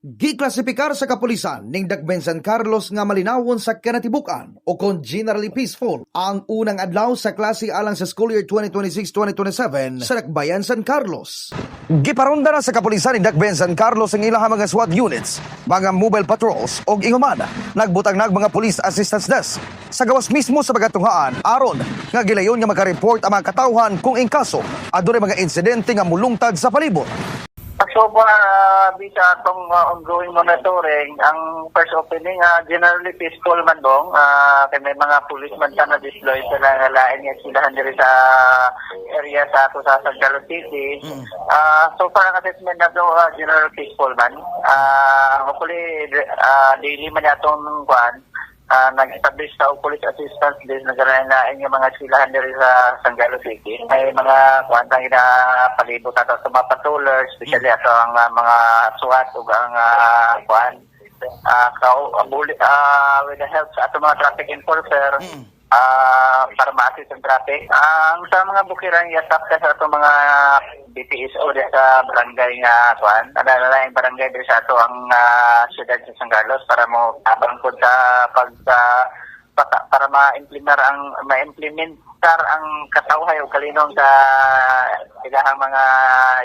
Giklasipikar sa kapulisan ning Dagben San Carlos nga malinawon sa kanatibukan o kon generally peaceful ang unang adlaw sa klase alang sa school year 2026-2027 sa Dakbayan San Carlos. Giparonda na sa kapulisan ni Dagben San Carlos ang ilang mga SWAT units, mga mobile patrols o inhuman. Nagbutang mga police assistance desk sa gawas mismo sa bagatunghaan aron nga gilayon nga makareport ang mga katawhan kung in kaso adunay mga insidente nga mulungtad sa palibot. So far, bisa itong ongoing monitoring, ang first opening, generally peaceful man dong, kaya may mga policeman na na-deploy sa lain nga silahan diri sa area sa ato sa San Carlos City. So far, ang assessment na ito, general peaceful man. Hopefully, daily man itong kuhan. Nag-establish sa police assistance din nagkarain yung mga silahan diri sa San Carlos City. May mga kuwantang palibot ato sa mga patrollers, especially ato ang mga SWAT o ang kuwan. With the help sa ato mga traffic enforcer, para ma-assist ang traffic. Ang sa mga bukirang yatap sa ato mga BPSO dito sa barangay nga kuan, adalaing barangay dito sa ato ang siyudad sa San Carlos para mo tabang po sa para ma-implementar ang katawhay o kalinong sa ilahang mga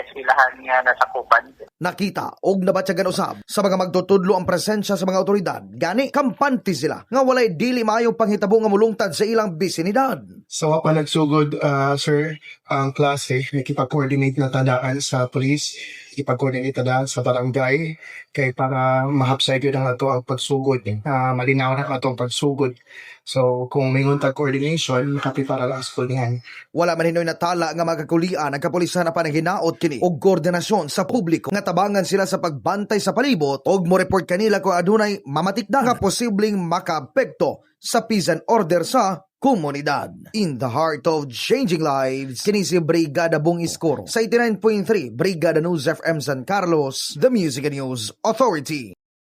eskwelahan nga nasakupan. Nakita og nabatyagan usab sa mga magtutudlo ang presensya sa mga otoridad. Gani kampante sila nga walay dili maayo panghitabo nga mulungtad sa ilang bisinidad. So pa nagsugod sir ang klase nakipag-coordinate na tadaan sa police, ipag-coordinate tadaan sa barangay kay para mahapsay gyud ang ato ang pagsugod, malinaw na ato ang pagsugod. So kung may nguntag coordination makapipara lang sa niyan. Wala man hinoy natala nga magkakulian ang kapulisan na pananginaot kini og koordinasyon sa publiko nga tabangan sila sa pagbantay sa palibot og mo report kanila kung adunay mamatikda nga posibleng makaapekto sa peace and order sa komunidad. In the heart of changing lives, kini si Brigada Bong Iskoro sa 89.3 Brigada News FM San Carlos, the Music and News Authority.